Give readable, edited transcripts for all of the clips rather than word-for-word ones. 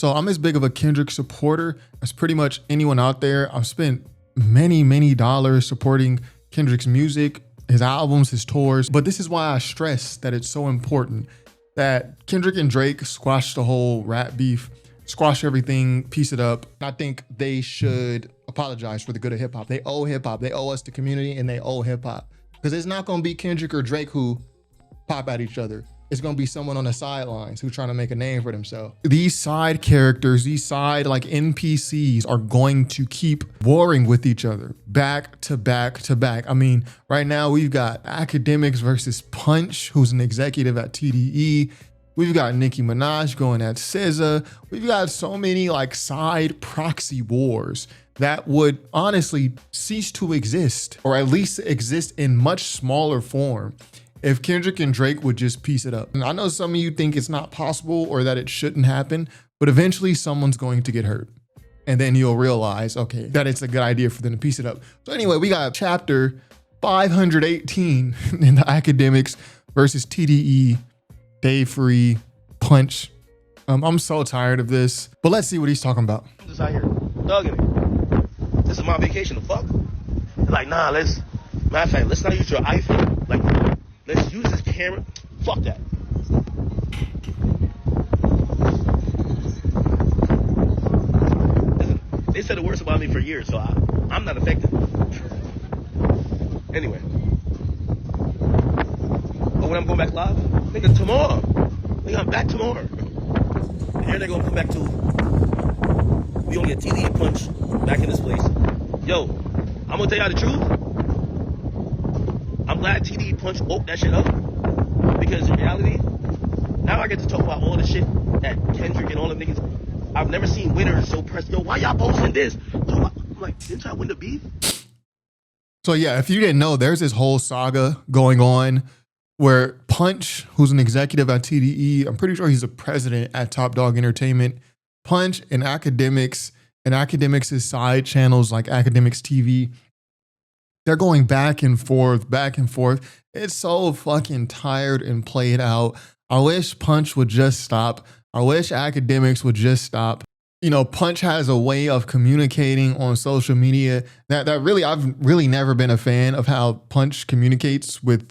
So I'm as big of a Kendrick supporter as pretty much anyone out there. I've spent many dollars supporting Kendrick's music, his albums, his tours. But this is why I stress that it's so important that Kendrick and Drake squash the whole rap beef, squash everything, piece it up. I think they should apologize for the good of hip hop. They owe hip hop. They owe us the community, and they owe hip hop. Because it's not going to be Kendrick or Drake who pop at each other. It's going to be someone on the sidelines who's trying to make a name for themselves. These side characters, these side like NPCs are going to keep warring with each other back to back to back. I mean, right now we've got Akademiks versus Punch, who's an executive at TDE. We've got Nicki Minaj going at SZA. We've got so many like side proxy wars that would honestly cease to exist, or at least exist in much smaller form, if Kendrick and Drake would just piece it up. And I know some of you think it's not possible or that it shouldn't happen, but eventually someone's going to get hurt. And then you'll realize, okay, that it's a good idea for them to piece it up. So anyway, we got chapter 518 in the Akademiks versus TDE, Day Free, Punch. I'm so tired of this, but let's see what he's talking about. I'm just out here thugging it. This is my vacation, the fuck? They're like, nah, matter of fact, let's not use your iPhone. Like, let's use this camera. Fuck that. Listen, they said the worst about me for years, so I'm not affected. Anyway. But when I'm going back live, nigga, tomorrow. Nigga, I'm back tomorrow. And here they gonna come back to, we only get TDE Punch back in this place. Yo, I'm gonna tell y'all the truth. I'm glad TDE Punch woke that shit up, because in reality, now I get to talk about all the shit that Kendrick and all the niggas. I've never seen winners so pressed. Yo, why y'all posting this? I'm like, didn't I win the beef? So yeah, if you didn't know, there's this whole saga going on where Punch, who's an executive at TDE, I'm pretty sure he's a president at Top Dog Entertainment, Punch and Akademiks side channels like Akademiks TV, they're going back and forth, back and forth. It's so fucking tired and played out. I wish Punch would just stop. I wish Akademiks would just stop. You know, Punch has a way of communicating on social media that really, I've really never been a fan of how Punch communicates with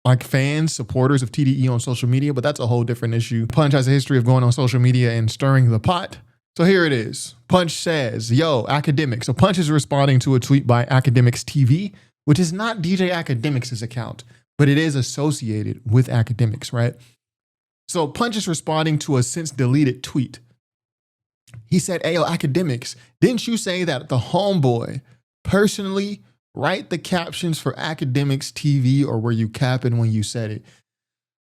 like fans, supporters of TDE on social media, but that's a whole different issue. Punch has a history of going on social media and stirring the pot. So here it is. Punch says, yo, Akademiks. So Punch is responding to a tweet by Akademiks TV, which is not DJ Akademiks' account, but it is associated with Akademiks, right? So Punch is responding to a since deleted tweet. He said, hey, yo, Akademiks, didn't you say that the homeboy personally write the captions for Akademiks TV, or were you capping when you said it?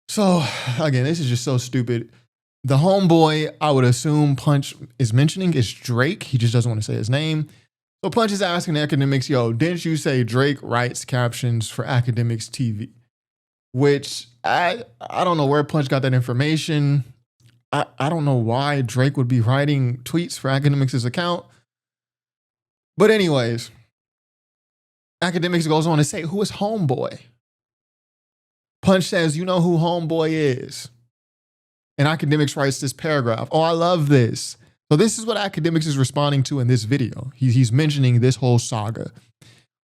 So again, this is just so stupid. The homeboy, I would assume Punch is mentioning, is Drake. He just doesn't want to say his name. So Punch is asking Akademiks, yo, didn't you say Drake writes captions for Akademiks TV? Which I don't know where Punch got that information. I don't know why Drake would be writing tweets for Akademiks' account. But anyways, Akademiks goes on to say, who is homeboy? Punch says, you know who homeboy is. And Akademiks writes this paragraph. Oh, I love this. So this is what Akademiks is responding to in this video. He's mentioning this whole saga.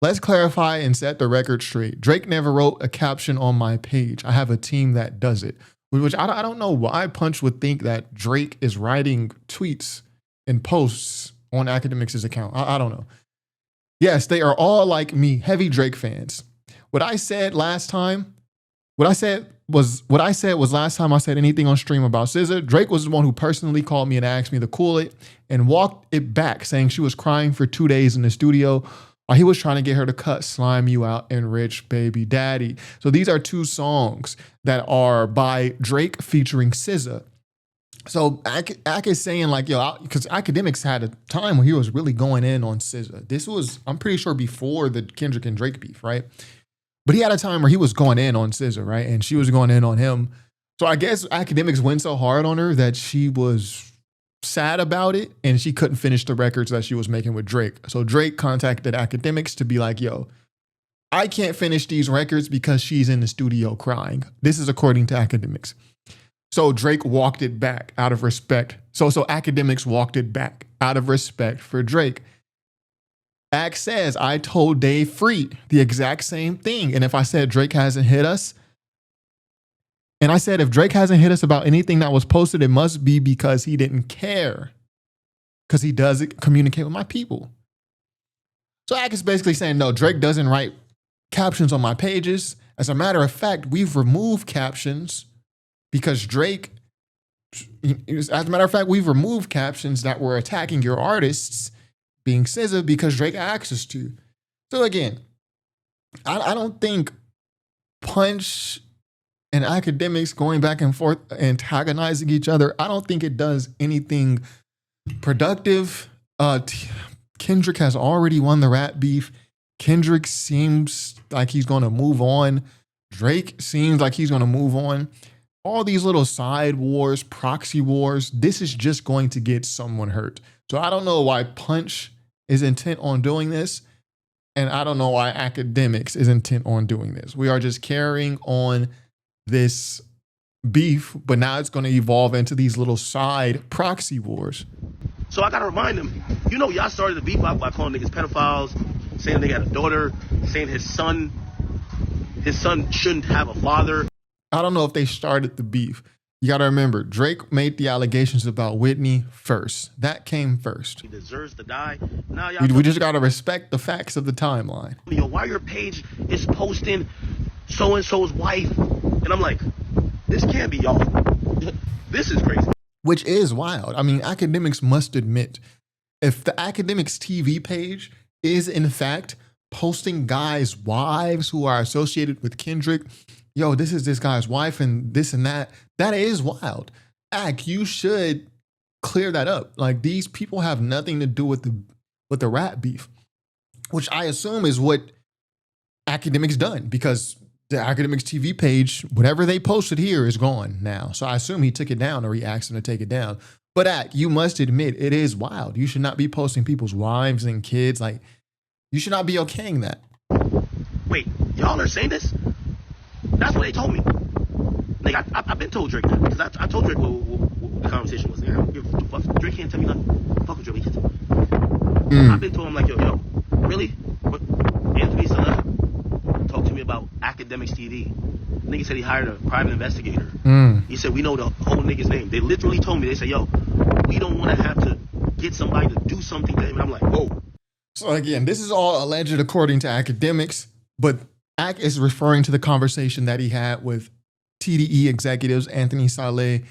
Let's clarify and set the record straight. Drake never wrote a caption on my page. I have a team that does it. Which I don't know why Punch would think that Drake is writing tweets and posts on Akademiks' account. I don't know. Yes, they are all like me, heavy Drake fans. What I said was last time I said anything on stream about SZA, Drake was the one who personally called me and asked me to cool it and walked it back, saying she was crying for 2 days in the studio while he was trying to get her to cut Slime You Out and Rich Baby Daddy. So these are two songs that are by Drake featuring SZA. So Ak is saying like, yo, because Akademiks had a time where he was really going in on SZA. This was, I'm pretty sure, before the Kendrick and Drake beef, right? But he had a time where he was going in on SZA, right? And she was going in on him. So I guess Akademiks went so hard on her that she was sad about it and she couldn't finish the records that she was making with Drake. So Drake contacted Akademiks to be like, yo, I can't finish these records because she's in the studio crying. This is according to Akademiks. So Drake walked it back out of respect. So Akademiks walked it back out of respect for Drake. Ak says, I told Dave Free the exact same thing. And if I said Drake hasn't hit us, and I said if Drake hasn't hit us about anything that was posted, it must be because he didn't care. Because he doesn't communicate with my people. So Ak is basically saying, no, Drake doesn't write captions on my pages. As a matter of fact, we've removed captions because Drake, as a matter of fact, we've removed captions that were attacking your artists being SZA because Drake asked us to. So again, I don't think Punch and Akademiks going back and forth antagonizing each other, I don't think it does anything productive. Kendrick has already won the rap beef. Kendrick seems like he's going to move on. Drake seems like he's going to move on. All these little side wars, proxy wars, this is just going to get someone hurt. So I don't know why Punch is intent on doing this. And I don't know why Akademiks is intent on doing this. We are just carrying on this beef, but now it's going to evolve into these little side proxy wars. So I gotta remind him, you know, y'all started the beef by calling niggas pedophiles, saying they had a daughter, saying his son shouldn't have a father. I don't know if they started the beef. You got to remember, Drake made the allegations about Whitney first. That came first. He deserves to die. Now y'all we just got to respect the facts of the timeline. Yo, why your page is posting so-and-so's wife? And I'm like, this can't be y'all. This is crazy. Which is wild. I mean, Akademiks must admit, if the Akademiks TV page is in fact posting guys' wives who are associated with Kendrick, yo, this is this guy's wife and this and that, that is wild. Ak, you should clear that up. Like, these people have nothing to do with the rap beef, which I assume is what Akademiks done, because the Akademiks TV page, whatever they posted here is gone now. So I assume he took it down, or he asked him to take it down. But Ak, you must admit, it is wild. You should not be posting people's wives and kids. Like, you should not be okaying that. Wait, y'all are saying this? That's what they told me. Like, I've been told Drake that, because I told Drake what the conversation was. Like, I don't give a fuck. Drake can't tell me nothing. Fuck with Drake. He can't tell me. I've been told him, like, yo, really? What? Anthony Saleh talked to me about Akademiks TDE. Nigga said he hired a private investigator. He said, we know the whole nigga's name. They literally told me, they said, yo, we don't want to have to get somebody to do something to him. And I'm like, whoa. So again, this is all alleged according to Akademiks, but Ak is referring to the conversation that he had with TDE executives Anthony Saleh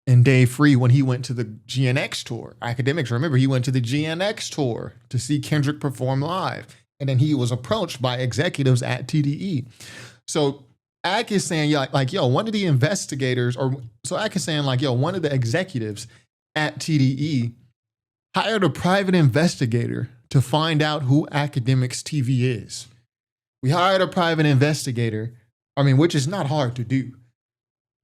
and Dave Free when he went to the GNX tour. Akademiks, remember, he went to the GNX tour to see Kendrick perform live. And then he was approached by executives at TDE. So Ak is saying, like, yo, one of the investigators, so Ak is saying, like, yo, one of the executives at TDE hired a private investigator to find out who Akademiks TV is. We hired a private investigator, which is not hard to do.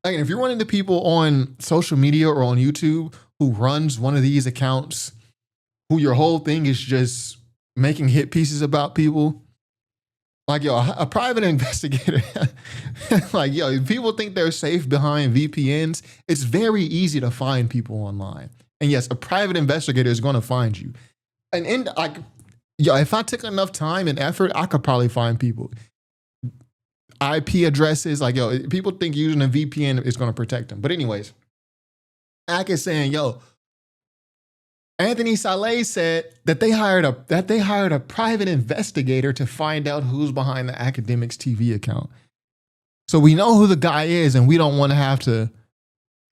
Again, if you're one of the people on social media or on YouTube who runs one of these accounts, who your whole thing is just making hit pieces about people, like, yo, a private investigator, like, yo, if people think they're safe behind VPNs, it's very easy to find people online. And yes, a private investigator is going to find you. And like, yo, if I took enough time and effort, I could probably find people. IP addresses, like, yo, people think using a VPN is going to protect them. But anyways, Ak is saying, yo, Anthony Saleh said that they hired a private investigator to find out who's behind the Akademiks TV account. So we know who the guy is, and we don't want to have to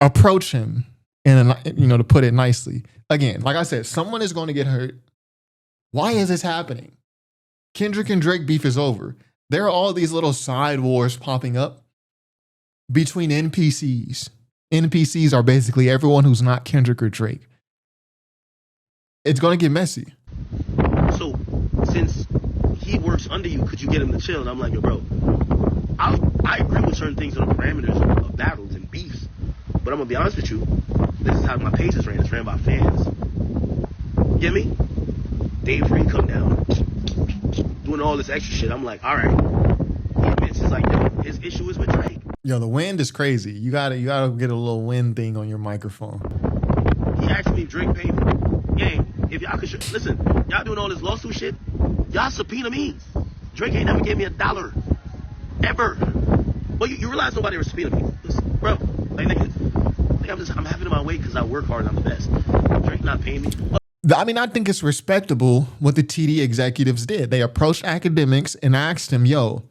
approach him, and to put it nicely. Again, like I said, someone is going to get hurt. Why is this happening? Kendrick and Drake beef is over. There are all these little side wars popping up between NPCs. NPCs are basically everyone who's not Kendrick or Drake. It's going to get messy. So, since he works under you, could you get him to chill? And I'm like, yo, bro, I agree with certain things on the parameters of battles and beefs. But I'm going to be honest with you, this is how my page is ran. It's ran by fans. You get me? Dave Free come down, doing all this extra shit. I'm like, all right. He admits, it's like, yo, his issue is with Drake. Yo, the wind is crazy. You gotta get a little wind thing on your microphone. He asked me if Drake paid me. Gang, if y'all could listen, y'all doing all this lawsuit shit, y'all subpoena me. Drake ain't never gave me $1 ever. Well, you realize nobody ever subpoenaed me, listen, bro. Like nigga, I'm having it my way because I work hard and I'm the best. Drake not paying me. I mean, I think it's respectable what the TD executives did. They approached Akademiks and asked him, yo,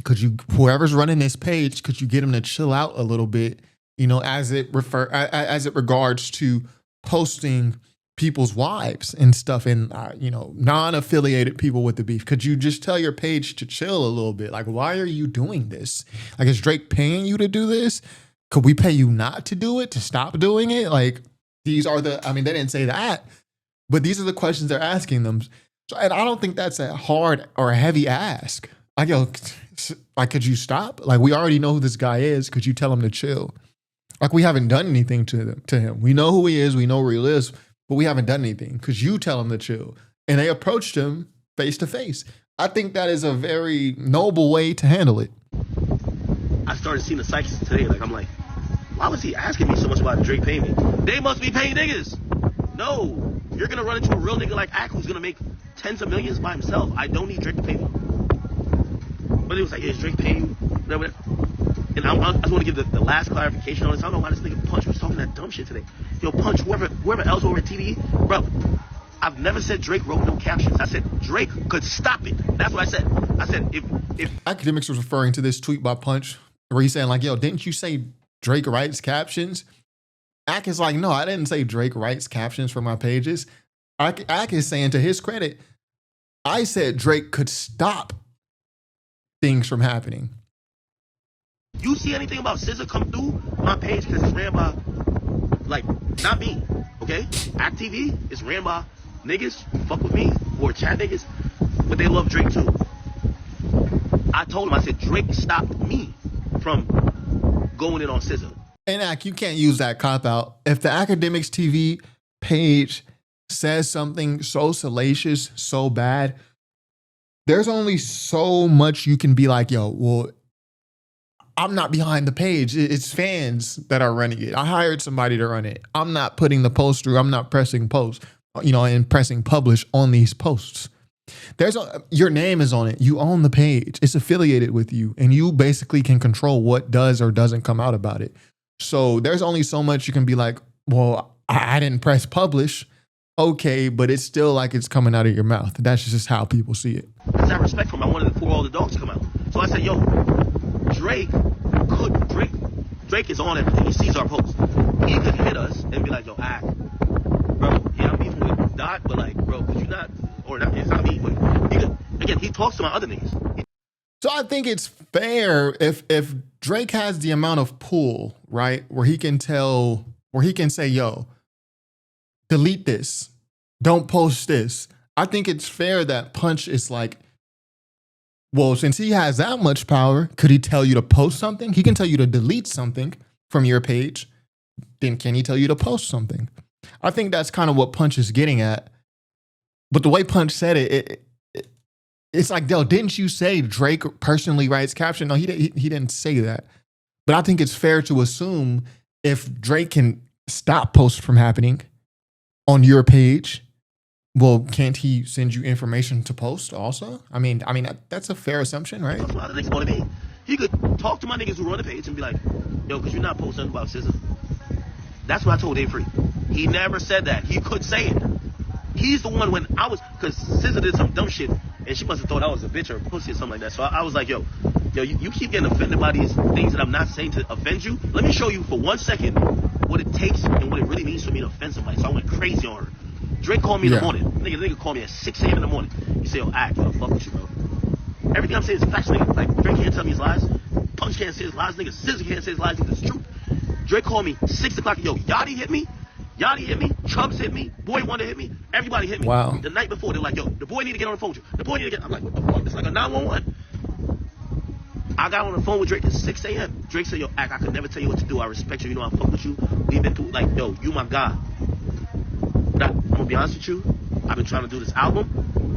could you, whoever's running this page, could you get him to chill out a little bit, you know, as it regards to posting people's wives and stuff and, you know, non-affiliated people with the beef. Could you just tell your page to chill a little bit? Like, why are you doing this? Like, is Drake paying you to do this? Could we pay you not to do it, to stop doing it? Like, these are the, I mean, they didn't say that, but these are the questions they're asking them. So, and I don't think that's a hard or a heavy ask. Like, yo, like, could you stop? Like, we already know who this guy is. Could you tell him to chill? Like, we haven't done anything to him. We know who he is. We know where he lives, but we haven't done anything. Could you tell him to chill? And they approached him face to face. I think that is a very noble way to handle it. I started seeing the psychics today. Like, I'm like, why was he asking me so much about Drake paying me? They must be paying niggas. No, you're gonna run into a real nigga like Ak who's gonna make tens of millions by himself. I don't need Drake to pay me. But it was like, yeah, is Drake paying? Whatever. And I just want to give the last clarification on this. I don't know why this nigga Punch was talking that dumb shit today. Yo, Punch, whoever else over at TDE, bro, I've never said Drake wrote no captions. I said Drake could stop it. That's what I said. I said if Akademiks was referring to this tweet by Punch where he's saying like, yo, didn't you say Drake writes captions? Ak is like, no, I didn't say Drake writes captions for my pages. Ak is saying, to his credit, I said Drake could stop things from happening. You see anything about SZA come through my page because it's ran by, like, not me, okay? Act TV is ran by niggas who fuck with me or chat niggas, but they love Drake too. I told him, I said, Drake stopped me from going in on SZA. And Ak, you can't use that cop out. If the Akademiks TV page says something so salacious, so bad, there's only so much you can be like, yo, well, I'm not behind the page. It's fans that are running it. I hired somebody to run it. I'm not putting the post through. I'm not pressing post, you know, and pressing publish on these posts. Your name is on it. You own the page. It's affiliated with you, and you basically can control what does or doesn't come out about it. So there's only so much you can be like, well, I didn't press publish. Okay, but it's still like it's coming out of your mouth. That's just how people see it. Because I respect him. I wanted for all the dogs to come out. So I said, yo, Drake is on everything. He sees our posts. He could hit us and be like, yo, Ak, bro, yeah, I'm beefing with Dot, but like, bro, could you not, or not, it's not me, but he could, again, he talks to my other niggas. So I think it's fair if Drake has the amount of pull, right, where he can say, yo, delete this, don't post this. I think it's fair that Punch is like, well, since he has that much power, could he tell you to post something? He can tell you to delete something from your page. Then can he tell you to post something? I think that's kind of what Punch is getting at. But the way Punch said it's like, yo, didn't you say Drake personally writes caption? No, he didn't say that. But I think it's fair to assume if Drake can stop posts from happening on your page, well, can't he send you information to post also? I mean, that's a fair assumption, right? That's a lot of niggas want to be. He could talk to my niggas who run the page and be like, yo, could you not post something about SZA? That's what I told A-Free. He never said that. He could say it. He's the one when I was, because SZA did some dumb shit, and she must have thought I was a bitch or a pussy or something like that. So I was like, yo, you keep getting offended by these things that I'm not saying to offend you. Let me show you for 1 second what it takes and what it really means for me to offend somebody. So I went crazy on her. Drake called me in the morning. Nigga called me at 6 a.m. in the morning. He said, yo, Ak, yo, fuck with you, bro. Everything I'm saying is facts, nigga. Like, Drake can't tell me his lies. Punch can't say his lies, nigga. SZA can't say his lies, nigga. It's true. Drake called me 6 o'clock. Yo, Yachty hit me. Chubbs hit me. Boy Wonder hit me. Everybody hit me. Wow. The night before, they're like, yo, the boy need to get on the phone with you. The boy need to get. I'm like, what the fuck? It's like a 911. I got on the phone with Drake at 6 a.m. Drake said, yo, Ak, I could never tell you what to do. I respect you. You know I fuck with you. We've been through, like, yo, you my guy. But I'm going to be honest with you. I've been trying to do this album.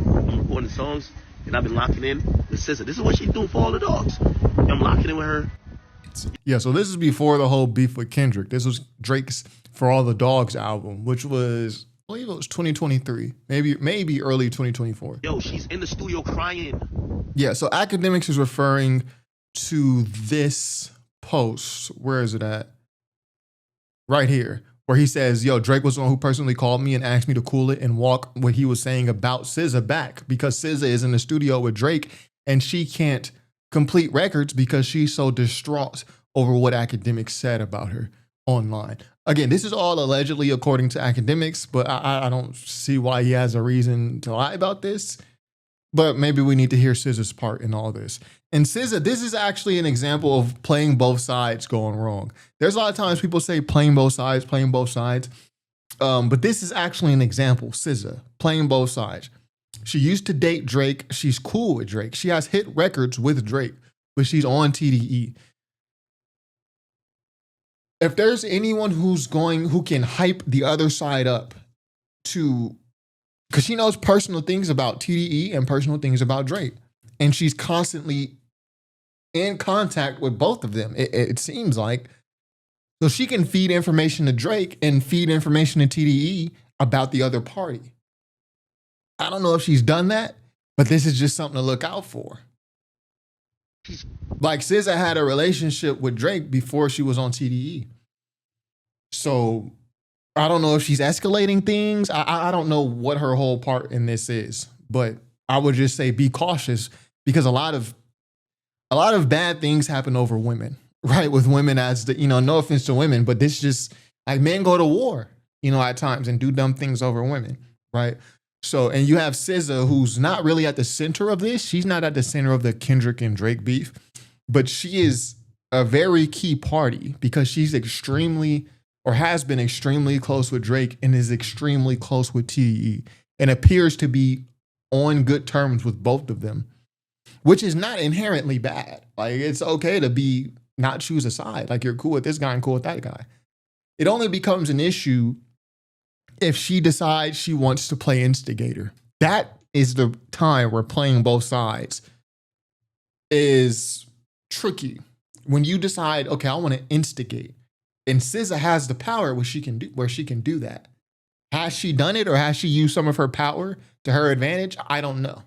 I'm recording songs. And I've been locking in with SZA. This is what she's doing for all the dogs. I'm locking in with her. Yeah, so this is before the whole beef with Kendrick. This was Drake's For All the Dogs album, which was, I believe it was 2023, maybe early 2024. Yo, she's in the studio crying. Yeah, so Akademiks is referring to this post. Where is it at? Right here, where he says, yo, Drake was the one who personally called me and asked me to cool it and walk what he was saying about SZA back, because SZA is in the studio with Drake and she can't complete records because she's so distraught over what Akademiks said about her online. Again, this is all allegedly according to Akademiks, but I don't see why he has a reason to lie about this. But maybe we need to hear SZA's part in all this. And SZA, this is actually an example of playing both sides going wrong. There's a lot of times people say playing both sides. But this is actually an example, SZA, playing both sides. She used to date Drake. She's cool with Drake. She has hit records with Drake, but she's on TDE. If there's anyone who can hype the other side up to, because she knows personal things about TDE and personal things about Drake, and she's constantly in contact with both of them, it seems like. So she can feed information to Drake and feed information to TDE about the other party. I don't know if she's done that, but this is just something to look out for. Like SZA had a relationship with Drake before she was on TDE. So I don't know if she's escalating things. I don't know what her whole part in this is, but I would just say be cautious, because a lot of bad things happen over women, right? With women as the, no offense to women, but this just, like, men go to war, at times and do dumb things over women, right? So, and you have SZA, who's not really at the center of this. She's not at the center of the Kendrick and Drake beef, but she is a very key party because she's extremely, or has been extremely close with Drake and is extremely close with TDE and appears to be on good terms with both of them, which is not inherently bad. Like, it's okay to not choose a side. Like, you're cool with this guy and cool with that guy. It only becomes an issue if she decides she wants to play instigator. That is the time where playing both sides is tricky. When you decide, okay, I want to instigate, and SZA has the power where she can do that. Has she done it, or has she used some of her power to her advantage? I don't know.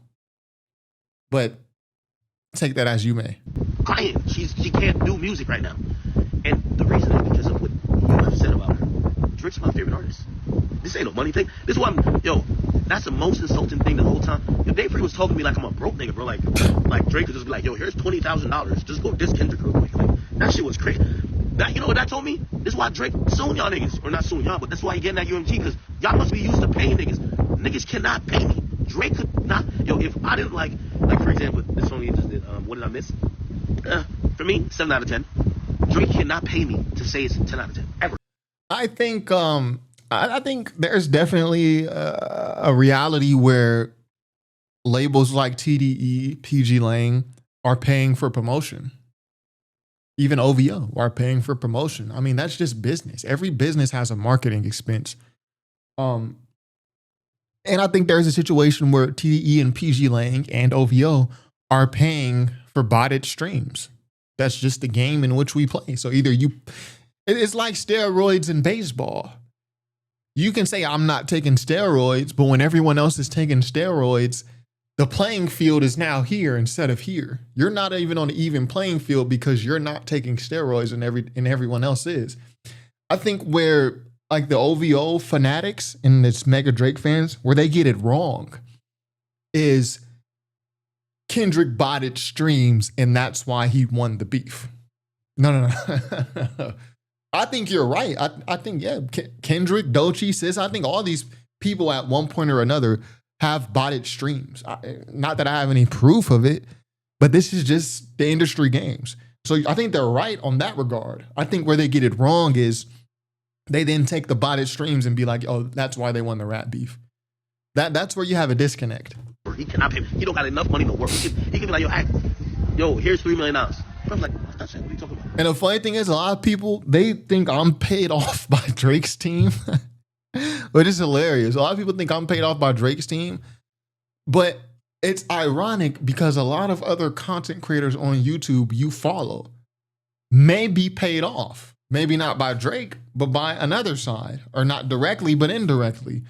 But take that as you may. Crying. She can't do music right now. And the reason is because of what you have said about her. Drake's my favorite artist. This ain't no money thing. This is why that's the most insulting thing the whole time. If Dave Free was talking to me like I'm a broke nigga, bro, like Drake could just be like, yo, here's $20,000. Just go diss Kendrick real quick. Like, that shit was crazy. That, you know what that told me? This is why Drake suing y'all niggas. Or not suing y'all, but that's why he getting that UMG, because y'all must be used to paying niggas. Niggas cannot pay me. Drake could not. Yo, if I didn't like for example, this song he just did, what did I miss? For me, 7 out of 10. Drake cannot pay me to say it's 10 out of 10 ever. I think I think there's definitely a reality where labels like TDE, PG Lang are paying for promotion. Even OVO are paying for promotion. I mean, that's just business. Every business has a marketing expense. And I think there's a situation where TDE and PG Lang and OVO are paying for botted streams. That's just the game in which we play. So either it's like steroids in baseball. You can say, I'm not taking steroids, but when everyone else is taking steroids, the playing field is now here instead of here. You're not even on the even playing field because you're not taking steroids and everyone else is. I think where like the OVO fanatics and its mega Drake fans, where they get it wrong is Kendrick botted streams and that's why he won the beef. No. I think you're right. I think, yeah, Kendrick, Doechii, Sis, I think all these people at one point or another have botted streams. Not that I have any proof of it, but this is just the industry games. So I think they're right on that regard. I think where they get it wrong is they then take the botted streams and be like, oh, that's why they won the rap beef. That's where you have a disconnect. He cannot pay me. He don't got enough money in the world. He can be like, yo, here's $3 million. But I'm like, that's not what are you talking about? And the funny thing is, a lot of people, they think I'm paid off by Drake's team, which is hilarious. A lot of people think I'm paid off by Drake's team, but it's ironic because a lot of other content creators on YouTube you follow, may be paid off. Maybe not by Drake, but by another side, or not directly, but indirectly.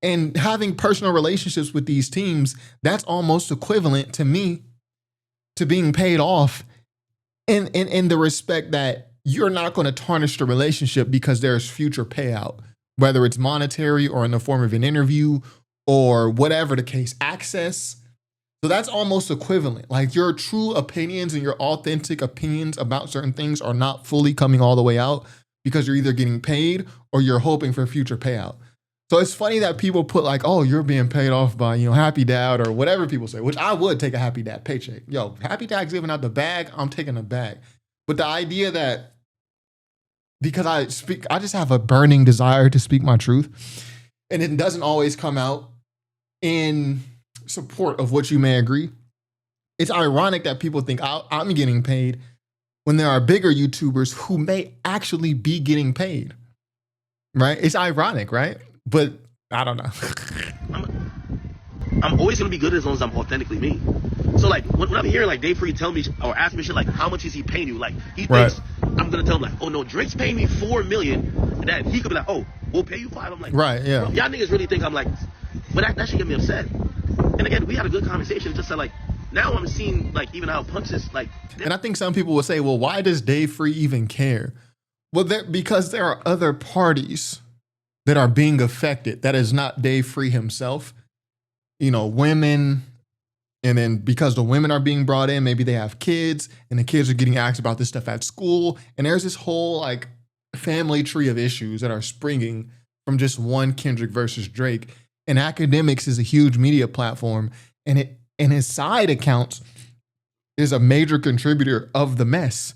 And having personal relationships with these teams, that's almost equivalent to me to being paid off in the respect that you're not going to tarnish the relationship because there's future payout, whether it's monetary or in the form of an interview or whatever the case, access. So that's almost equivalent. Like your true opinions and your authentic opinions about certain things are not fully coming all the way out because you're either getting paid or you're hoping for future payout. So it's funny that people put like, oh, you're being paid off by, you know, Happy Dad or whatever people say, which I would take a Happy Dad paycheck. Yo, Happy Dad's giving out the bag, I'm taking the bag. But the idea that because I just have a burning desire to speak my truth, and it doesn't always come out in support of what you may agree. It's ironic that people think I'm getting paid when there are bigger YouTubers who may actually be getting paid, right? It's ironic, right? But I don't know. I'm always gonna be good as long as I'm authentically me. So like when I'm hearing like Dave Free tell me or ask me shit like how much is he paying you? Like he thinks I'm gonna tell him like, oh no, Drake's paying me $4 million, and that he could be like, oh, we'll pay you $5. I'm like, right, yeah. Bro, y'all niggas really think I'm like, but that should get me upset. And again, we had a good conversation. Just like now I'm seeing like even how Punch is like. And I think some people will say, well, why does Dave Free even care? Well, because there are other parties that are being affected. That is not Dave Free himself. You know, women, and then because the women are being brought in, maybe they have kids, and the kids are getting asked about this stuff at school. And there's this whole like family tree of issues that are springing from just one Kendrick versus Drake. And Akademiks is a huge media platform, and his side accounts is a major contributor of the mess.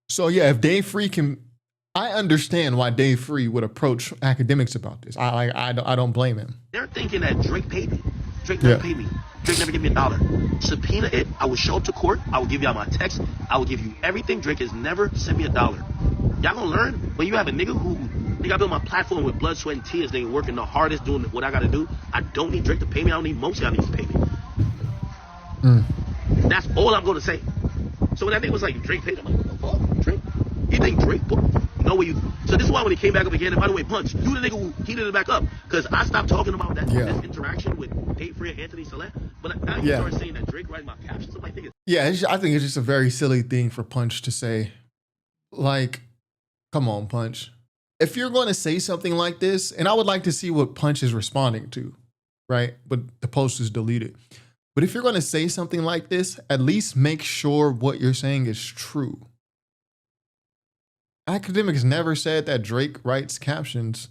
So yeah, if Dave Free can, I understand why Dave Free would approach Akademiks about this. I don't blame him. They're thinking that Drake paid me. Drake never paid me. Drake never gave me $1. Subpoena it. I would show up to court. I would give y'all my text. I would give you everything. Drake has never sent me $1. Y'all gonna learn when you have a nigga who, nigga, I built my platform with blood, sweat, and tears. Nigga working the hardest, doing what I gotta do. I don't need Drake to pay me. I don't need most of y'all niggas to pay me. That's all I'm gonna say. So when that nigga was like, Drake paid, I'm like, what the fuck? Drake? You think Drake? No way you. So this is why when he came back up again, and by the way, Punch, you the nigga who heated it back up, because I stopped talking about that this interaction with Dave Free and Anthony Saleh, but now you start saying that Drake writing my captions. I'm like, nigga. Yeah, I think it's just a very silly thing for Punch to say. Like, come on, Punch. If you're going to say something like this, and I would like to see what Punch is responding to, right? But the post is deleted. But if you're going to say something like this, at least make sure what you're saying is true. Akademiks never said that Drake writes captions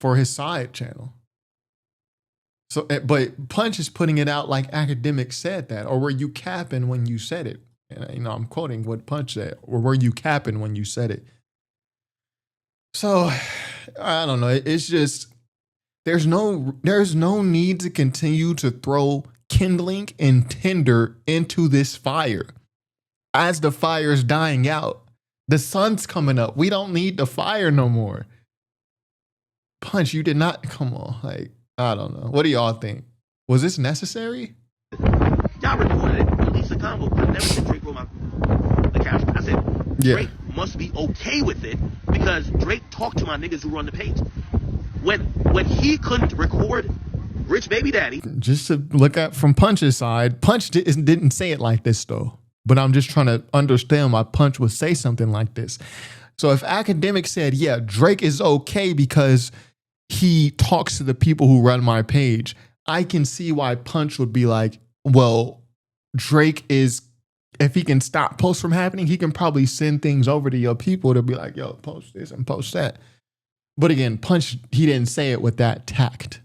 for his side channel. So, but Punch is putting it out like Akademiks said that, or were you capping when you said it? And, you know, I'm quoting what Punch said, or were you capping when you said it? So, I don't know. It's just there's no need to continue to throw kindling and tinder into this fire as the fire's dying out. The sun's coming up. We don't need the fire no more. Punch, you did not. Come on. Like, I don't know. What do y'all think? Was this necessary? Y'all recorded it. Release the combo. I never said Drake wrote the caption. I said Drake must be okay with it because Drake talked to my niggas who run the page. When he couldn't record Rich Baby Daddy. Just to look at from Punch's side, Punch didn't say it like this though. But I'm just trying to understand why Punch would say something like this. So if Akademiks said, yeah, Drake is okay because he talks to the people who run my page, I can see why Punch would be like, well, Drake is, if he can stop posts from happening, he can probably send things over to your people to be like, yo, post this and post that. But again, Punch, he didn't say it with that tact,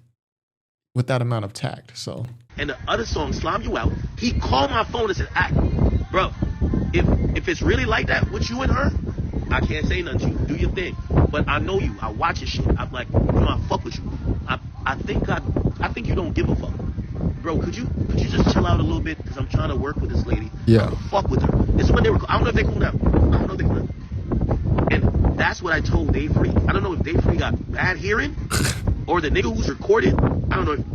with that amount of tact, so. And the other song, Slime You Out, he called my phone and said, bro, if it's really like that with you and her, I can't say nothing to you. Do your thing. But I know you. I watch your shit. I'm like, you know, I fuck with you. I think you don't give a fuck. Bro, could you just chill out a little bit? Because I'm trying to work with this lady. Yeah. Fuck with her. This is when they were, I don't know if they cool down. I don't know if they cool down. And that's what I told Dave Free. I don't know if Dave Free got bad hearing or the nigga who's recorded. I don't know.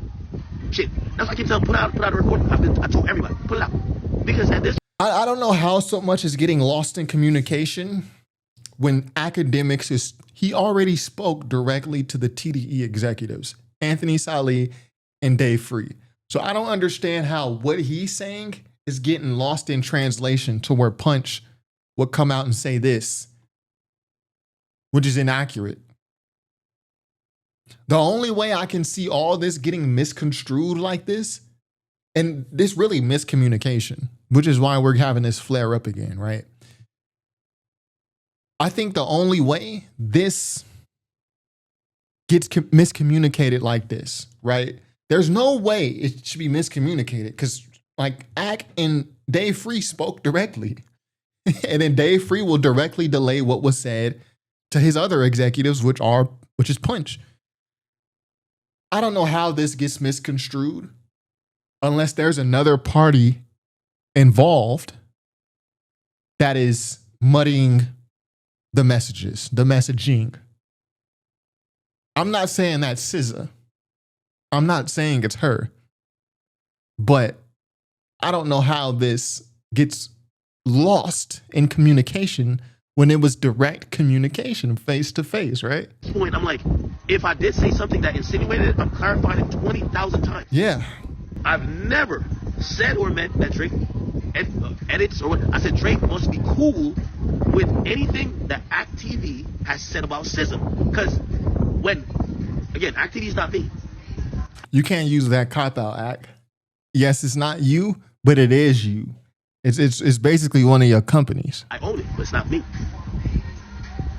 Shit. That's why I keep telling him, put out a recording. I told everybody, put it out. Because at this I don't know how so much is getting lost in communication when Akademiks he already spoke directly to the TDE executives, Anthony Saleh and Dave Free. So I don't understand how what he's saying is getting lost in translation to where Punch would come out and say this, which is inaccurate. The only way I can see all this getting misconstrued like this, and this really miscommunication, which is why we're having this flare up again, right? I think the only way this gets miscommunicated like this, right? There's no way it should be miscommunicated because like Ak and Dave Free spoke directly. And then Dave Free will directly delay what was said to his other executives, which is Punch. I don't know how this gets misconstrued unless there's another party involved that is muddying the messages, the messaging. I'm not saying that's SZA. I'm not saying it's her. But I don't know how this gets lost in communication when it was direct communication, face to face, right? Point, I'm like, if I did say something that insinuated it, I'm clarifying it 20,000 times. Yeah. I've never said or meant that Drake edits or what. I said Drake must be cool with anything that Act TV has said about SZA. Because when, again, Act TV is not me. You can't use that cop out, Act. Yes, it's not you, but it is you. It's basically one of your companies. I own it, but it's not me.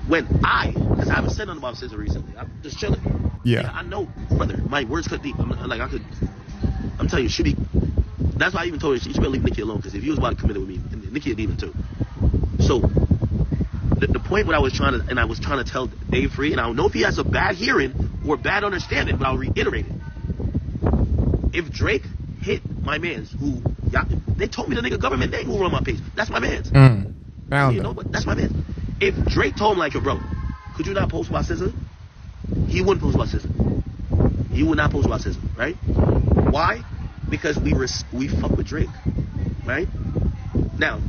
Because I haven't said nothing about SZA recently. I'm just chilling. Yeah. I know, brother, my words cut deep. I'm telling you, she be. That's why I even told her she should leave Nicki alone. Because if he was about to commit it with me, Nicki would even too. So the point what I was trying to tell Dave Free, and I don't know if he has a bad hearing or bad understanding, but I'll reiterate it. If Drake hit my mans, who they told me the nigga government name who run my page. That's my mans. But that's my man. If Drake told him like, yo, bro, could you not post about SZA? He wouldn't post about SZA. He would not post about SZA, right? Why? Because we fuck with Drake, right? Now,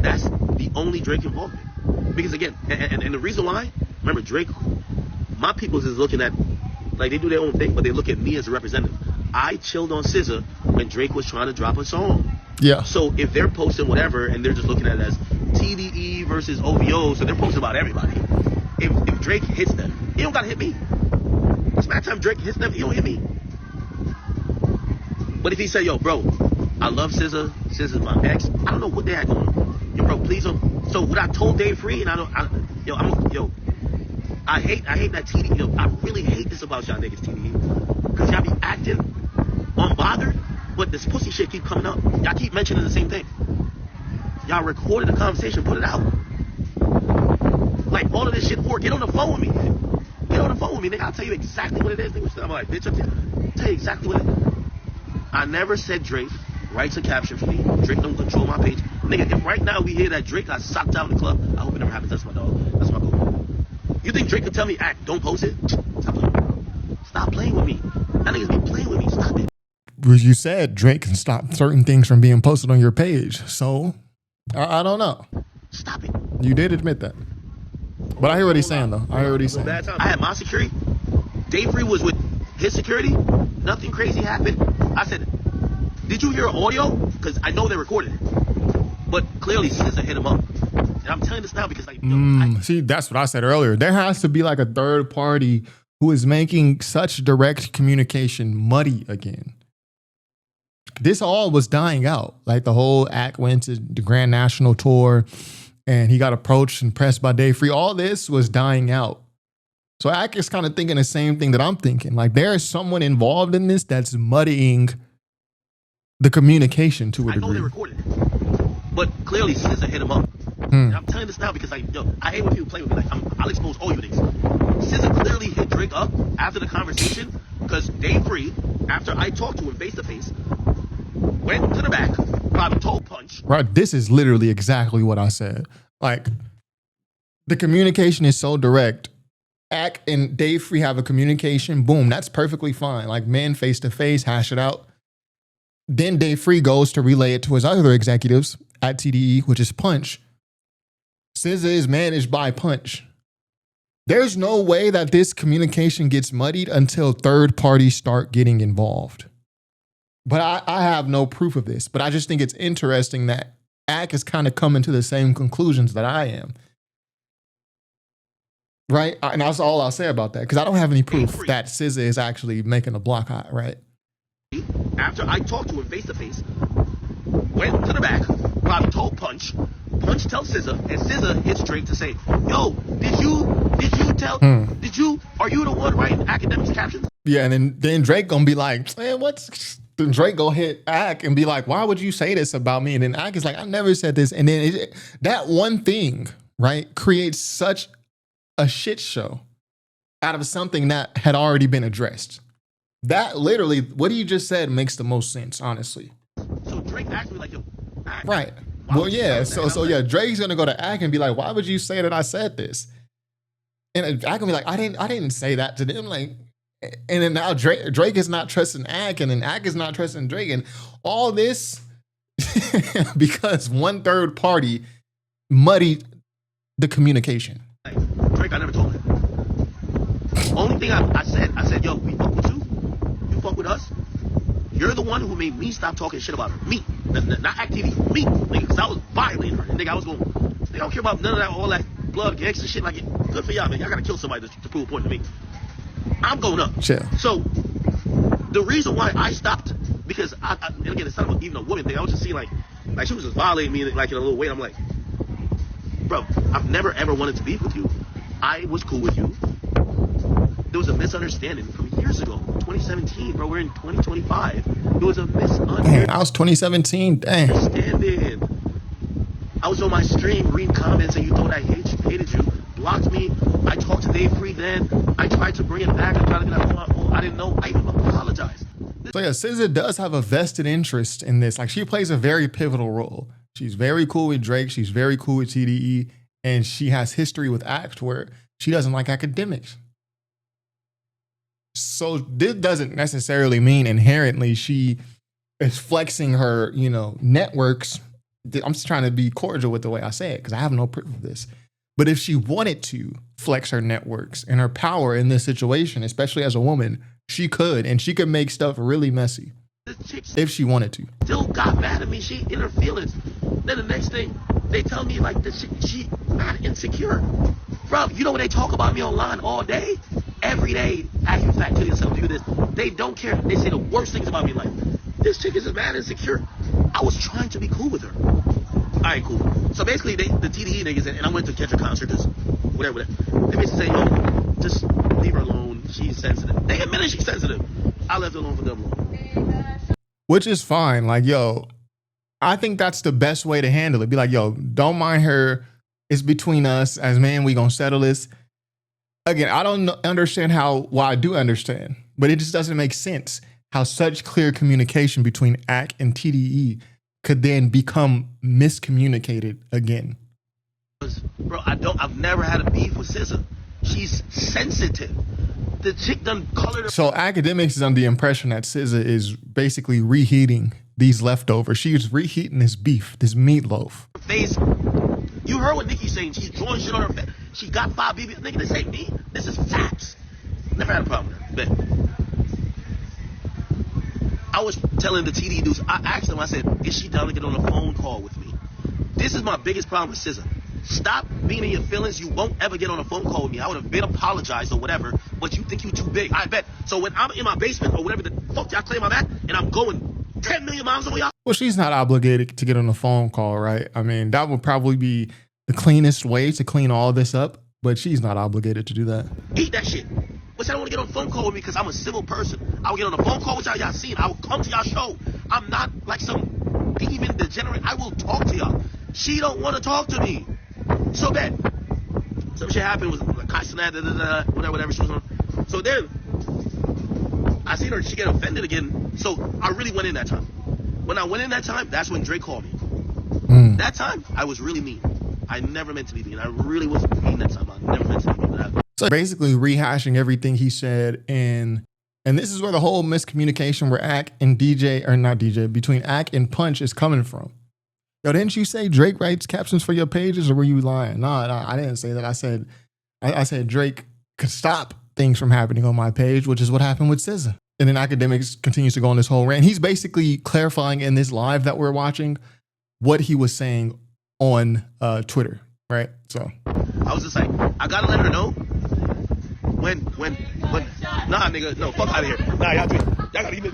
that's the only Drake involvement. Because again, and the reason why, remember Drake, my peoples is looking at, like they do their own thing, but they look at me as a representative. I chilled on SZA when Drake was trying to drop a song. Yeah. So if they're posting whatever and they're just looking at it as TDE versus OVO, so they're posting about everybody. If Drake hits them, he don't gotta hit me. It's matter time Drake hits them, he don't hit me. But if he say, yo, bro, I love SZA, SZA's my ex, I don't know what they had going on. Yo, bro, please don't. So what I told Dave Free, and I hate that TDE. Yo, I really hate this about y'all niggas TDE. Because y'all be acting unbothered, but this pussy shit keep coming up. Y'all keep mentioning the same thing. Y'all recorded the conversation, put it out. Like, all of this shit for, get on the phone with me. Get on the phone with me, nigga. I'll tell you exactly what it is. Nigga. I'm like, bitch, I'll tell you exactly what it is. I never said Drake writes a caption for me. Drake don't control my page. Nigga, if right now we hear that Drake got socked out in the club, I hope it never happens. That's my dog. That's my goal. You think Drake could tell me, Act, don't post it? Stop playing. Stop playing with me. That niggas be playing with me. Stop it. You said Drake can stop certain things from being posted on your page. So, I don't know. Stop it. You did admit that. But I hear what he's saying, though. I hear what he's saying. I had my security. Dave Free was with his security. Nothing crazy happened. I said, did you hear audio? Because I know they recorded it. But clearly, SZA hit him up. And I'm telling this now because, like, see, that's what I said earlier. There has to be like a third party who is making such direct communication muddy again. This all was dying out. Like the whole act went to the Grand National Tour and he got approached and pressed by Dave Free. All this was dying out. So Act is kind of thinking the same thing that I'm thinking. Like there is someone involved in this that's muddying the communication to a degree. I know they recorded it. But clearly SZA hit him up. And I'm telling this now because, like, yo, I hate when people play with me. Like, I'll expose all you niggas. SZA clearly hit Drake up after the conversation because Dave Free, after I talked to him face to face, went to the back, probably told Punch. Right, this is literally exactly what I said. Like, the communication is so direct. Act and Dave Free have a communication. Boom, that's perfectly fine. Like, men face to face, hash it out. Then Dave Free goes to relay it to his other executives at TDE, which is Punch. SZA is managed by Punch. There's no way that this communication gets muddied until third parties start getting involved. But I have no proof of this. But I just think it's interesting that Ak is kind of coming to the same conclusions that I am. Right? And that's all I'll say about that. Because I don't have any proof that SZA is actually making a block hot, right? After I talked to him face to face, went to the back, probably told Punch. Punch tells SZA, and SZA hits Drake to say, "Yo, did you are you the one writing Akademiks captions?" Yeah, and then Drake gonna be like, "Man, what's?" Then Drake go hit Ak and be like, "Why would you say this about me?" And then Ak is like, "I never said this." And then that one thing, right, creates such a shit show out of something that had already been addressed. That literally, what you just said makes the most sense, honestly. So Drake asked me like, "Yo, Ak, right." Well, yeah. So yeah, Drake's gonna go to Ak and be like, "Why would you say that I said this?" And Ak gonna be like, "I didn't say that to them." Like, and then now Drake is not trusting Ak, and then Ak is not trusting Drake, and all this because one third party muddied the communication. Like, Drake, I never told him. Only thing I said, "Yo, we fuck with you. You fuck with us. You're the one who made me stop talking shit about her. Me. Not activity. Me. Because I was violating her. And nigga, I was going, they don't care about none of that, all that blood, gangster shit. Like, good for y'all, man. Y'all gotta kill somebody to prove a point to me. I'm going up." Chill. So, the reason why I stopped, because and again, it's not even a woman thing. I was just seeing like she was just violating me like in a little way. I'm like, bro, I've never ever wanted to beef with you. I was cool with you. There was a misunderstanding from years ago, 2017, bro. We're in 2025. It was a misunderstanding. I was 2017. Dang. I was on my stream reading comments and you thought I hated you, blocked me. I talked to Dave Free then. I tried to bring it back. I tried to get out. I didn't know. I even apologized. So yeah, SZA does have a vested interest in this. Like, she plays a very pivotal role. She's very cool with Drake. She's very cool with TDE. And she has history with Act where she doesn't like Akademiks. So this doesn't necessarily mean inherently she is flexing her, networks. I'm just trying to be cordial with the way I say it because I have no proof of this. But if she wanted to flex her networks and her power in this situation, especially as a woman, she could, and she could make stuff really messy if she wanted to. Still got mad at me. She in her feelings. Then the next thing, they tell me like that she mad insecure. Bro, you know when they talk about me online all day? Every day, acting fat to yourself, do this. They don't care. They say the worst things about me. Like, this chick is mad insecure. I was trying to be cool with her. All right, cool. So basically, the TDE niggas, and I went to catch a concert, just whatever. They basically say, "Yo, just leave her alone. She's sensitive." They admitted she's sensitive. I left her alone for them long. Which is fine. Like, yo, I think that's the best way to handle it. Be like, yo, don't mind her. It's between us. As man, we gonna settle this. Again, I don't understand well, I do understand, but it just doesn't make sense how such clear communication between Ak and TDE could then become miscommunicated again. Bro, I've never had a beef with SZA. She's sensitive. The chick done colored her. So Akademiks is under the impression that SZA is basically reheating these leftovers. She's reheating this beef, this meatloaf. Face. You heard what Nicki's saying. She's drawing shit on her face. She got 5 BB. Nigga, this ain't me. This is facts. Never had a problem with her. But I was telling the TD dudes, I asked them, I said, is she down to get on a phone call with me? This is my biggest problem with SZA. Stop being in your feelings. You won't ever get on a phone call with me. I would have been apologized or whatever, but you think you too big. I bet. So when I'm in my basement or whatever the fuck y'all claim I'm at, and I'm going 10 million miles away, y'all. Well, she's not obligated to get on a phone call, right? I mean, that would probably be the cleanest way to clean all this up, but she's not obligated to do that. Eat that shit. But I don't want to get on a phone call with me because I'm a civil person. I will get on a phone call with y'all seen. I will come to y'all show. I'm not like some demon degenerate. I will talk to y'all. She don't want to talk to me. So bad. Some shit happened with like whatever she was on. So then I seen her, she get offended again. So I really went in that time. When I went in that time, that's when Drake called me. That time, I was really mean. I never meant to be mean. I really wasn't mean that time. I never meant to be mean. So basically rehashing everything he said in And this is where the whole miscommunication where Ak and DJ, or not DJ, between Ak and Punch is coming from. Yo, didn't you say Drake writes captions for your pages, or were you lying? No, I didn't say that. I said Drake could stop things from happening on my page, which is what happened with SZA. And then Akademiks continues to go on this whole rant. He's basically clarifying in this live that we're watching what he was saying on Twitter, right? So I was just like, I gotta let her know when nah, nigga, no, fuck out of here. Nah, y'all gotta give me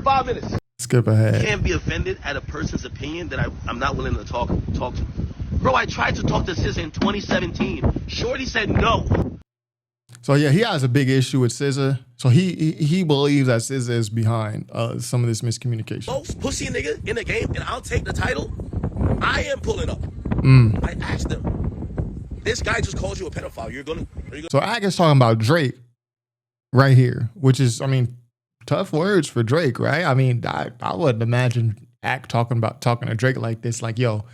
5 minutes. Skip ahead. You can't be offended at a person's opinion that I'm not willing to talk to. Bro, I tried to talk to SZA in 2017. Shorty said no. So yeah, he has a big issue with SZA. So he believes that SZA is behind some of this miscommunication. Most pussy nigga in the game, and I'll take the title. I am pulling up. I asked them. This guy just called you a pedophile. Are you gonna? So Ak is talking about Drake right here, which is, I mean, tough words for Drake, right? I mean, I wouldn't imagine Ak talking to Drake like this. Like, yo,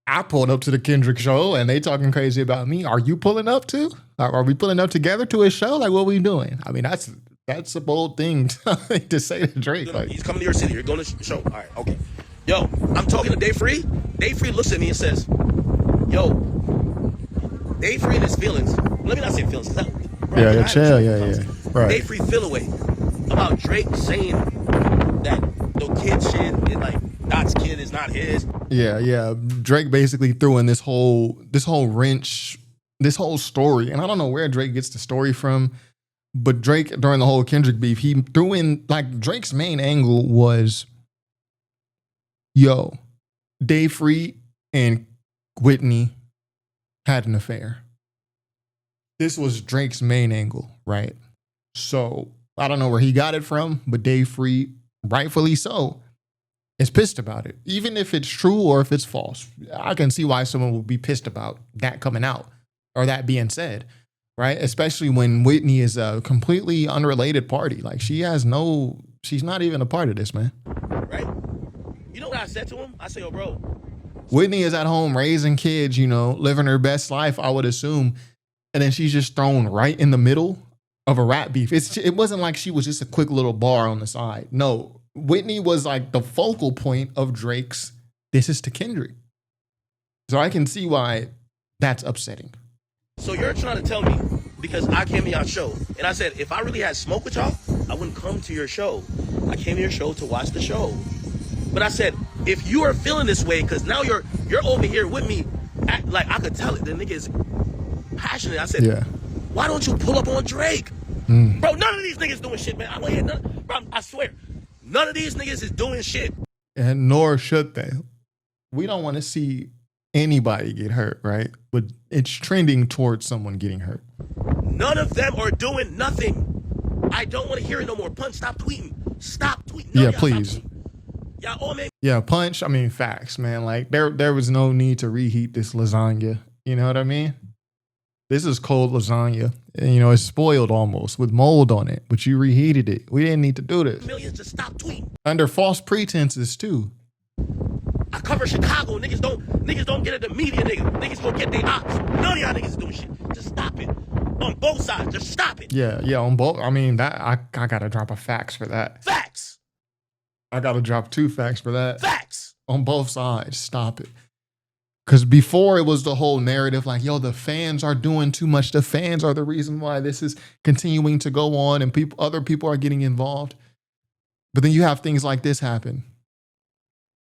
I pulled up to the Kendrick show and they talking crazy about me. Are you pulling up too? Are we pulling up together to his show? Like, what are we doing? I mean, that's a bold thing to say to Drake. Like, he's coming to your city. You're going to the show. All right, okay. Yo, I'm talking to Dave Free. Dave Free looks at me and says, yo, Dave Free and his feelings. Let me not say feelings. Yeah, chill. Yeah. Right. Dave Free feel away about Drake saying that the kid shit is like, Dot's kid is not his. Yeah. Drake basically threw in this whole wrench, this whole story. And I don't know where Drake gets the story from, but Drake, during the whole Kendrick beef, he threw in, like, Drake's main angle was, yo, Dave Free and Whitney had an affair. This was Drake's main angle, right? So I don't know where he got it from, but Dave Free, rightfully so, is pissed about it. Even if it's true or if it's false, I can see why someone would be pissed about that coming out or that being said, right? Especially when Whitney is a completely unrelated party. Like, she's not even a part of this, man. Right? You know what I said to him? I said, yo, bro. Whitney is at home raising kids, you know, living her best life, I would assume. And then she's just thrown right in the middle of a rap beef. It wasn't like she was just a quick little bar on the side. No, Whitney was like the focal point of Drake's "This Is to Kendrick." So I can see why that's upsetting. So you're trying to tell me, because I came to your show, and I said, if I really had smoke with y'all, I wouldn't come to your show. I came to your show to watch the show. But I said, if you are feeling this way, because now you're over here with me, like, I could tell it, the nigga is passionate. I said, yeah, why don't you pull up on Drake? Bro, none of these niggas doing shit, man. I don't hear none. Bro, I swear, none of these niggas is doing shit. And nor should they. We don't want to see anybody get hurt, right? But it's trending towards someone getting hurt. None of them are doing nothing. I don't want to hear it no more. Punch, stop tweeting. Stop tweeting. No, yeah, please. Y'all all made. Yeah, Punch, I mean, facts, man. Like, there was no need to reheat this lasagna. You know what I mean? This is cold lasagna. And, you know, it's spoiled almost with mold on it, but you reheated it. We didn't need to do this. Millions to stop tweeting. Under false pretenses, too. I cover Chicago. Niggas don't get it. The media, niggas gonna get their ops. None of y'all niggas is doing shit. Just stop it. On both sides, just stop it. Yeah, on both. I mean, that I gotta drop a fax for that. Facts. I gotta drop 2 facts for that. Facts. On both sides, stop it. Because before it was the whole narrative like, yo, the fans are doing too much. The fans are the reason why this is continuing to go on and other people are getting involved. But then you have things like this happen.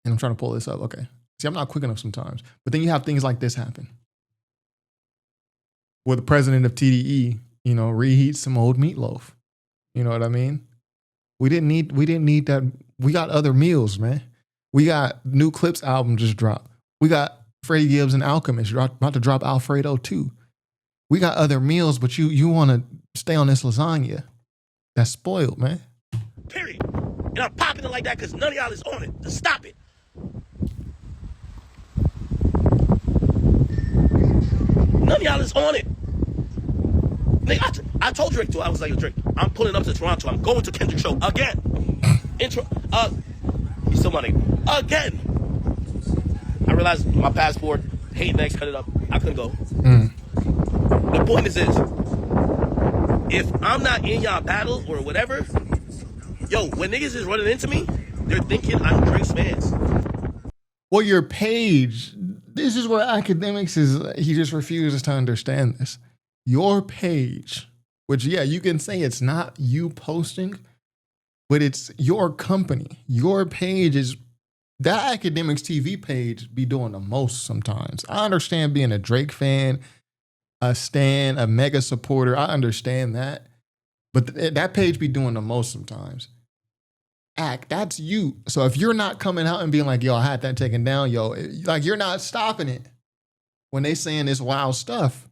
And I'm trying to pull this up. Okay. See, I'm not quick enough sometimes. But then you have things like this happen. Where the president of TDE, you know, reheats some old meatloaf. You know what I mean? We didn't need that. We got other meals, man. We got New Clips album just dropped. We got Freddie Gibbs and Alchemist about to drop Alfredo too. We got other meals, but you want to stay on this lasagna. That's spoiled, man. Period. And I'm popping it like that because none of y'all is on it. Just stop it. None of y'all is on it. Nigga, I told Drake too. I was like, Drake, I'm pulling up to Toronto. I'm going to Kendrick show again. He's still money again. I realized my passport, hate next, cut it up. I couldn't go. The point is this. if I'm not in y'all battle or whatever, yo, when niggas is running into me, they're thinking I'm Drake's fans. Well, your page, this is what Akademiks is, he just refuses to understand this. Your page, which, yeah, you can say it's not you posting, but it's your company. Your page is, that Akademiks TV page be doing the most sometimes. I understand being a Drake fan, a stan, a mega supporter. I understand that. But that page be doing the most sometimes. That's you. So if you're not coming out and being like, yo, I had that taken down, yo, like you're not stopping it when they saying this wild stuff.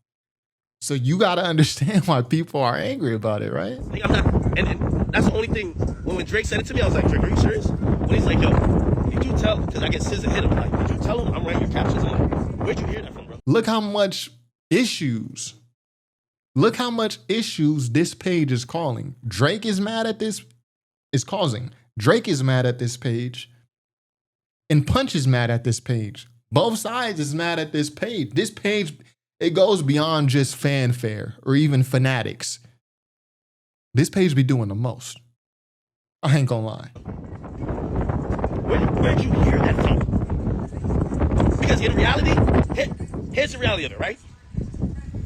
So you got to understand why people are angry about it, right? Like, I'm not, and that's the only thing. When Drake said it to me, I was like, Drake, are you serious? When he's like, yo, did you tell, because I get SZA hit him, like, did you tell him I'm writing your captions? I'm like, where'd you hear that from, bro? Look how much issues this page is calling. Drake is mad at this, is causing. Drake is mad at this page, and Punch is mad at this page. Both sides is mad at this page. This page, it goes beyond just fanfare or even fanatics. This page be doing the most. I ain't gonna lie. Where'd you hear that from? Because in reality, here's the reality of it, right?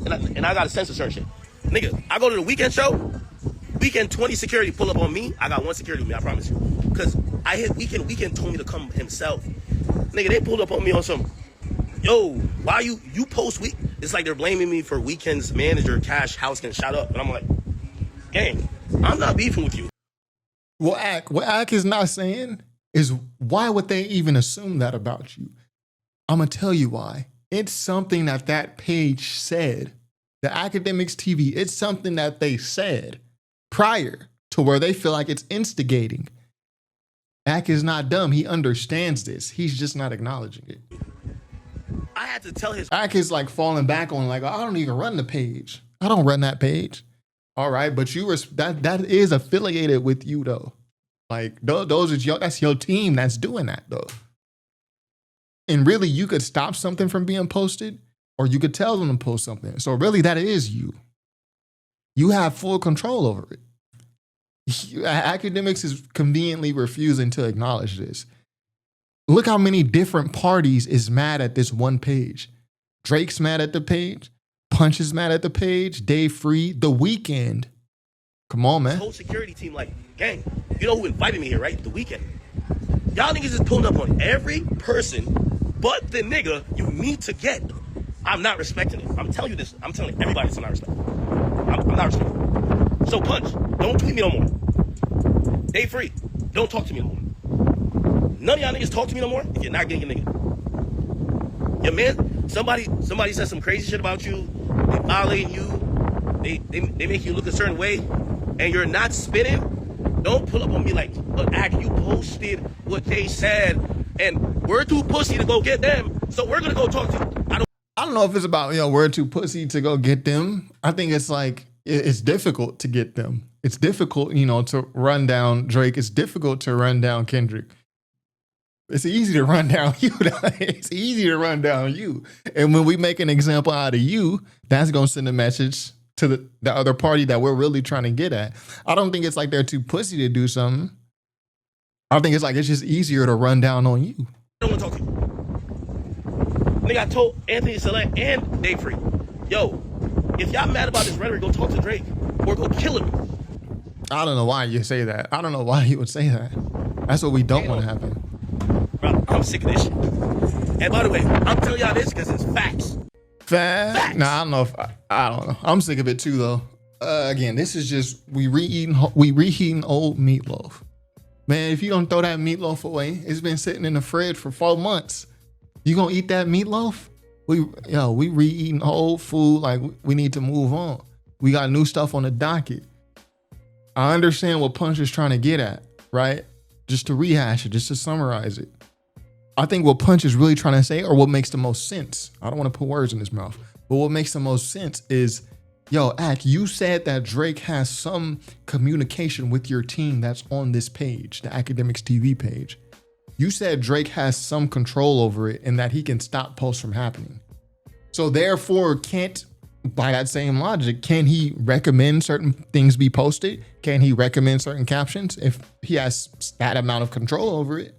And I got a censor search it. Nigga, I go to the weekend show, Weekend 20 security pull up on me. I got one security with me, I promise you. Because I hit Weekend told me to come himself. Nigga, they pulled up on me on some, yo, why you post week? It's like they're blaming me for Weekend's manager, Cash House getting shot up. And I'm like, gang, I'm not beefing with you. What Ak is not saying is, why would they even assume that about you? I'm going to tell you why. It's something that page said. The Akademiks TV, it's something that they said prior to where they feel like it's instigating. Ak is not dumb. He understands this. He's just not acknowledging it. I had to tell his... Ak is like falling back on like, I don't even run the page. I don't run that page. All right, but that is affiliated with you though. Like that's your team that's doing that though. And really, you could stop something from being posted, or you could tell them to post something. So really, that is you. You have full control over it. Akademiks is conveniently refusing to acknowledge this. Look how many different parties is mad at this one page. Drake's mad at the page. Punch is mad at the page. Dave Free, The Weeknd. Come on, man. Whole security team, like, gang, you know who invited me here, right? The Weeknd. Y'all niggas is pulling up on every person but the nigga you need to get. I'm not respecting it. I'm telling you this. I'm telling everybody this. I'm not respecting it. I'm not respecting it. So Punch, don't tweet me no more. Dave Free, don't talk to me no more. None of y'all niggas talk to me no more if you're not getting a nigga. Your man, somebody says some crazy shit about you. They violating you. They make you look a certain way, and you're not spitting. Don't pull up on me like, Ak, you posted what they said, and we're too pussy to go get them, so we're gonna go talk to you. I don't know if it's about, we're too pussy to go get them. I think it's like, it's difficult to get them. It's difficult, to run down Drake. It's difficult to run down Kendrick. It's easy to run down you. It's easy to run down you. And when we make an example out of you, that's going to send a message to the other party that we're really trying to get at. I don't think it's like they're too pussy to do something. I think it's like it's just easier to run down on you. I don't want to talk to you. Nigga, I told Anthony Select and Dave Free, yo, if y'all mad about this rhetoric, go talk to Drake or go kill him. I don't know why you say that. I don't know why you would say that. That's what we don't want to happen. Bro, I'm sick of this shit. And by the way, I'm telling y'all this because it's facts. Facts? Nah, I don't know I don't know. I'm sick of it too though. Again, this is just, we reheating old meatloaf. Man, if you don't throw that meatloaf away, it's been sitting in the fridge for 4 months. You gonna eat that meatloaf? We reeating old food. Like, we need to move on. We got new stuff on the docket. I understand what Punch is trying to get at, right? Just to rehash it, just to summarize it. I think what Punch is really trying to say, or what makes the most sense, I don't want to put words in his mouth, but what makes the most sense is, yo, Ak, you said that Drake has some communication with your team that's on this page, the Akademiks TV page. You said Drake has some control over it and that he can stop posts from happening. So therefore, can't by that same logic, can he recommend certain things be posted? Can he recommend certain captions if he has that amount of control over it?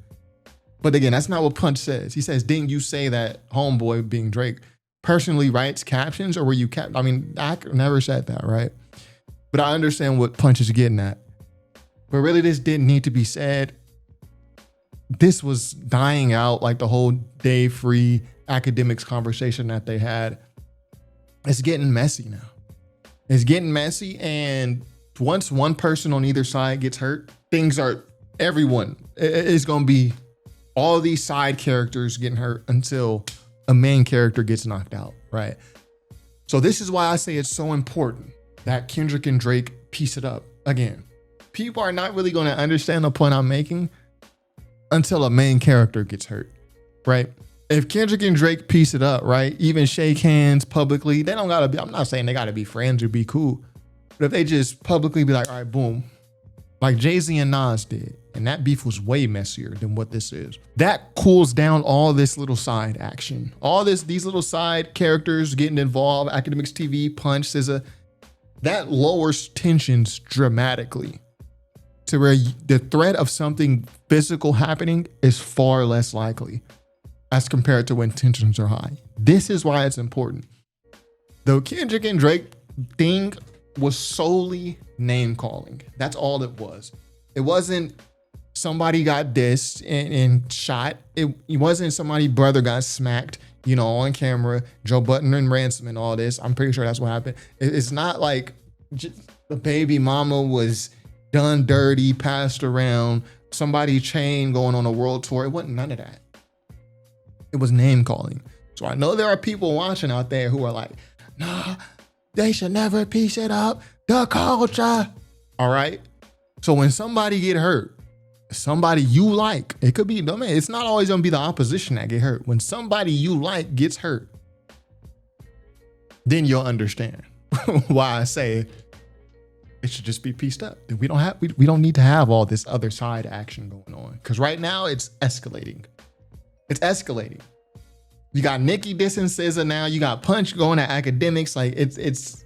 But again, that's not what Punch says. He says, didn't you say that homeboy, being Drake, personally writes captions, or were you I mean, I never said that, right? But I understand what Punch is getting at. But really, this didn't need to be said. This was dying out like the whole day free academics conversation that they had. It's getting messy now. It's getting messy. And once one person on either side gets hurt, everyone is going to be all these side characters getting hurt until a main character gets knocked out, right? So this is why I say it's so important that Kendrick and Drake piece it up. Again, people are not really going to understand the point I'm making until a main character gets hurt, right? If Kendrick and Drake piece it up, right, even shake hands publicly, they don't gotta be, I'm not saying they gotta be friends or be cool, but if they just publicly be like, all right, boom, like Jay-Z and Nas did, and that beef was way messier than what this is. That cools down all this little side action. All these little side characters getting involved, Akademiks TV, Punch, SZA, that lowers tensions dramatically to where the threat of something physical happening is far less likely as compared to when tensions are high. This is why it's important. The Kendrick and Drake thing was solely name calling. That's all it was. It wasn't somebody got dissed and shot. It wasn't somebody's brother got smacked, you know, on camera, Joe Budden and ransom and all this. I'm pretty sure that's what happened. It's not like the baby mama was done dirty, passed around, somebody chain going on a world tour. It wasn't none of that. It was name calling. So I know there are people watching out there who are like, nah, they should never piece it up. The culture. All right. So when somebody get hurt, somebody you like, it could be, no man, it's not always gonna be the opposition that get hurt. When somebody you like gets hurt, then you'll understand why I say it should just be pieced up. We don't need to have all this other side action going on. Because right now it's escalating. It's escalating. You got Nicki dissing SZA now. You got Punch going at Akademiks. Like it's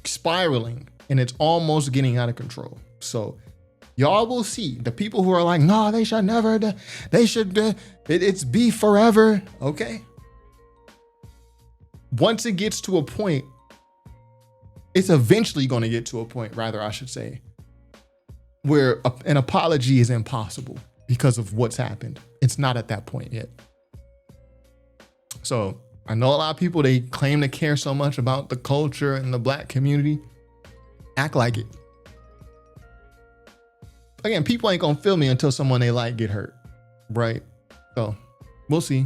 spiraling and it's almost getting out of control. So y'all will see the people who are like, no, they should never, they should, it's beef forever. Okay. Once it gets to a point, it's eventually going to get to a point, rather, I should say, where an apology is impossible because of what's happened. It's not at that point yet. So I know a lot of people, they claim to care so much about the culture and the Black community. Act like it. Again, people ain't going to feel me until someone they like get hurt, right? So we'll see.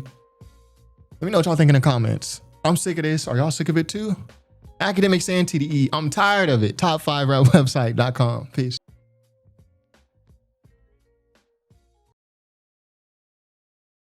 Let me know what y'all think in the comments. I'm sick of this. Are y'all sick of it too? Akademiks and TDE. I'm tired of it. Top5rapwebsite.com. Peace.